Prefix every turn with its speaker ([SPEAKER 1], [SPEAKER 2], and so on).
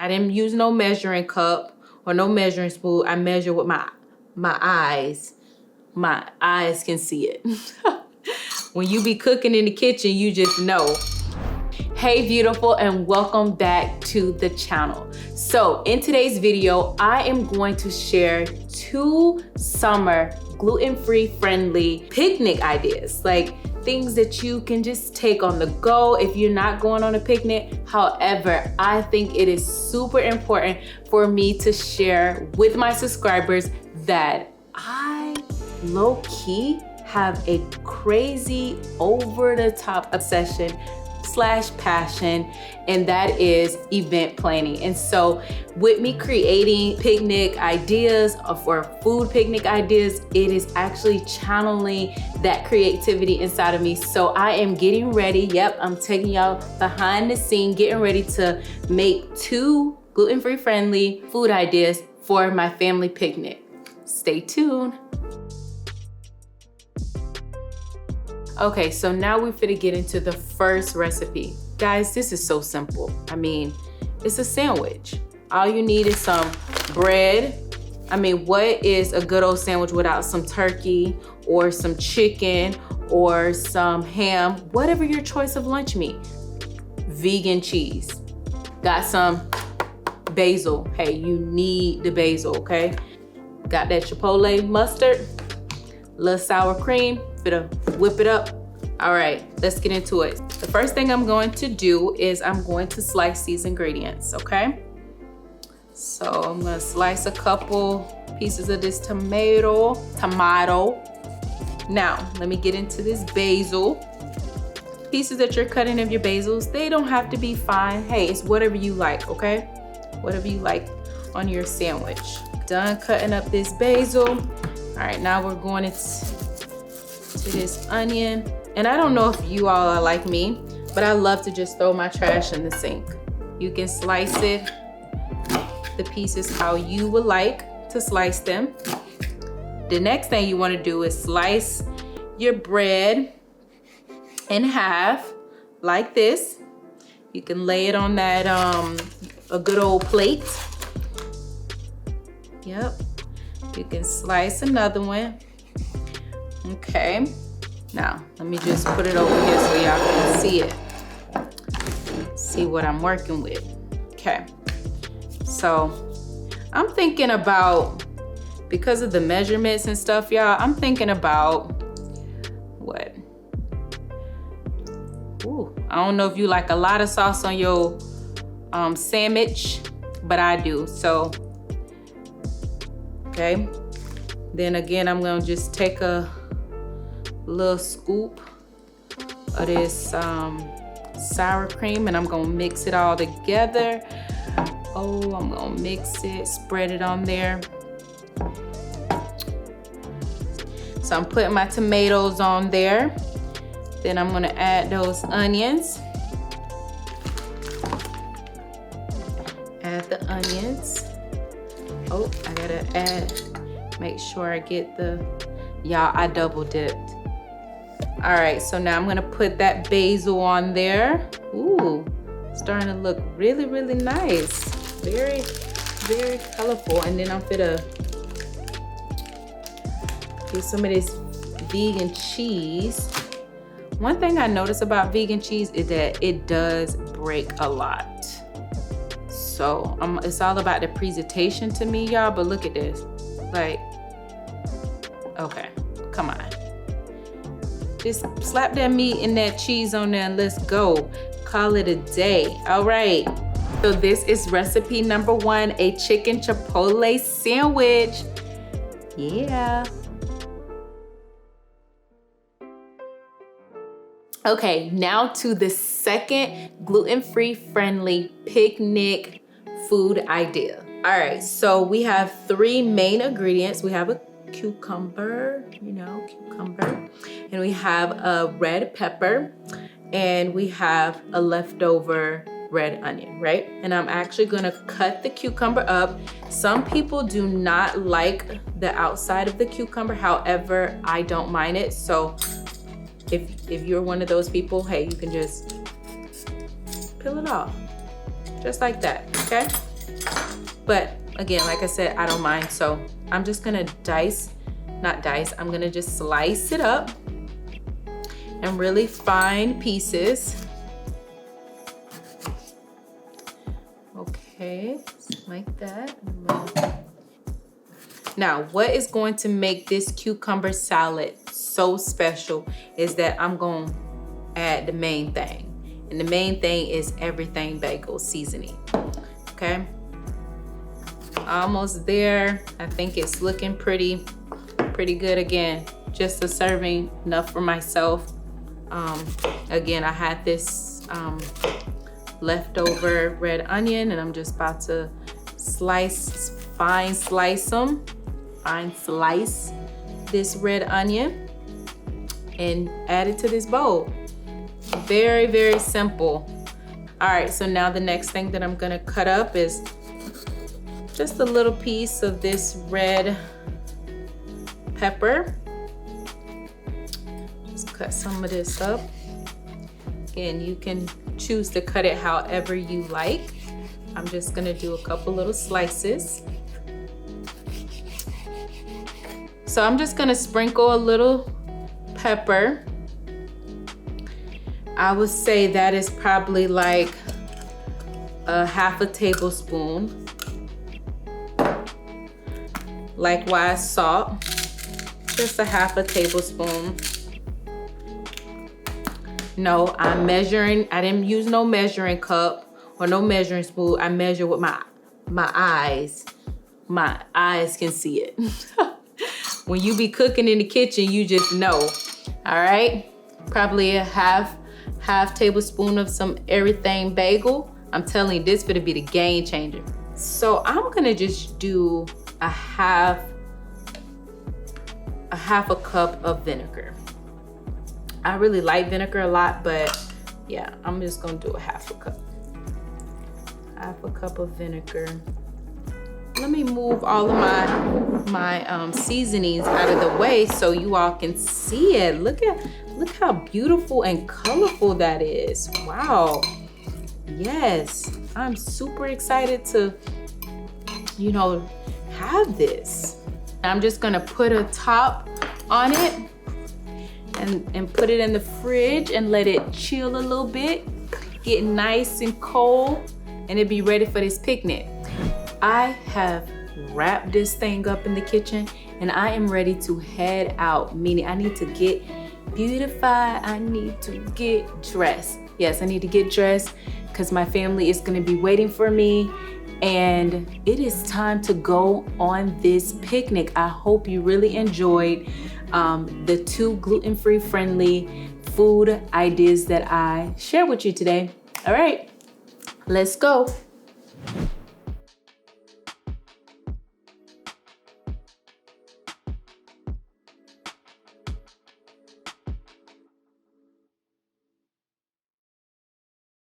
[SPEAKER 1] I didn't use no measuring cup or no measuring spoon. I measure with my eyes. My eyes can see it. When you be cooking in the kitchen, you just know. Hey beautiful, and welcome back to the channel. So in today's video, I am going to share 2 summer gluten-free friendly picnic ideas, like things that you can just take on the go if you're not going on a picnic. However, I think it is super important for me to share with my subscribers that I low-key have a crazy over-the-top obsession / passion, and that is event planning. And so with me creating picnic ideas or food picnic ideas, it is actually channeling that creativity inside of me. So I am getting ready. Yep, I'm taking y'all behind the scene, getting ready to make 2 gluten-free friendly food ideas for my family picnic. Stay tuned. Okay, so now we're finna get into the first recipe. Guys, this is so simple. I mean, it's a sandwich. All you need is some bread. I mean, what is a good old sandwich without some turkey or some chicken or some ham, whatever your choice of lunch meat. Vegan cheese. Got some basil. Hey, you need the basil, okay? Got that Chipotle mustard, little sour cream. Whip it up. All right, let's get into it. The first thing I'm going to do is I'm going to slice these ingredients, okay? So I'm gonna slice a couple pieces of this tomato. Now, let me get into this basil. Pieces that you're cutting of your basils, they don't have to be fine. Hey, it's whatever you like, okay? Whatever you like on your sandwich. Done cutting up this basil. All right, now we're going to this onion. And I don't know if you all are like me, but I love to just throw my trash in the sink. You can slice it, the pieces how you would like to slice them. The next thing you want to do is slice your bread in half like this. You can lay it on that a good old plate. Yep. You can slice another one. Okay, now let me just put it over here so y'all can see it. See what I'm working with. Okay, so I'm thinking about, because of the measurements and stuff, y'all, I'm thinking about what? Ooh, I don't know if you like a lot of sauce on your sandwich, but I do, so, okay. Then again, I'm gonna just take a little scoop of this sour cream and I'm gonna mix it all together. Oh, I'm gonna mix it, spread it on there. So I'm putting my tomatoes on there. Then I'm gonna add those onions. Add the onions. Oh, I gotta make sure I get y'all, I double dipped. All right, so now I'm gonna put that basil on there. Ooh, starting to look really, really nice. Very, very colorful. And then I'm gonna get some of this vegan cheese. One thing I notice about vegan cheese is that it does break a lot. So it's all about the presentation to me, y'all, but look at this. Like, okay, come on. Just slap that meat and that cheese on there and let's go. Call it a day. All right. So this is recipe number 1, a chicken Chipotle sandwich. Yeah. Okay, now to the second gluten-free friendly picnic food idea. All right, so we have 3 main ingredients. We have a cucumber, and we have a red pepper, and we have a leftover red onion, right? And I'm actually gonna cut the cucumber up. Some people do not like the outside of the cucumber. However, I don't mind it. So if you're one of those people, hey, you can just peel it off, just like that, okay? But again, like I said, I don't mind. So I'm just gonna I'm gonna just slice it up in really fine pieces. Okay, like that. Now, what is going to make this cucumber salad so special is that I'm going to add the main thing. And the main thing is everything bagel seasoning. Okay? Almost there. I think it's looking pretty good. Again, just a serving, enough for myself. Again, I had this leftover red onion, and I'm just about to fine slice this red onion and add it to this bowl. Very, very simple. All right, so now the next thing that I'm gonna cut up is just a little piece of this red pepper. Just cut some of this up. Again, you can choose to cut it however you like. I'm just gonna do a couple little slices. So I'm just gonna sprinkle a little pepper. I would say that is probably like a half a tablespoon. Likewise, salt, just a half a tablespoon. No, I'm measuring. I didn't use no measuring cup or no measuring spoon. I measure with my eyes. My eyes can see it. When you be cooking in the kitchen, you just know. All right, probably a half tablespoon of some everything bagel. I'm telling you, this gonna be the game changer. So I'm gonna just do a half a cup of vinegar. I really like vinegar a lot, but yeah, I'm just gonna do a half a cup. Half a cup of vinegar. Let me move all of my seasonings out of the way so you all can see it. Look how beautiful and colorful that is. Wow. Yes, I'm super excited to, have this. I'm just gonna put a top on it and put it in the fridge and let it chill a little bit, get nice and cold, and it'll be ready for this picnic. I have wrapped this thing up in the kitchen and I am ready to head out, meaning I need to get beautified. I need to get dressed. Yes, I need to get dressed because my family is gonna be waiting for me and it is time to go on this picnic. I hope you really enjoyed the 2 gluten-free friendly food ideas that I shared with you today. All right, let's go.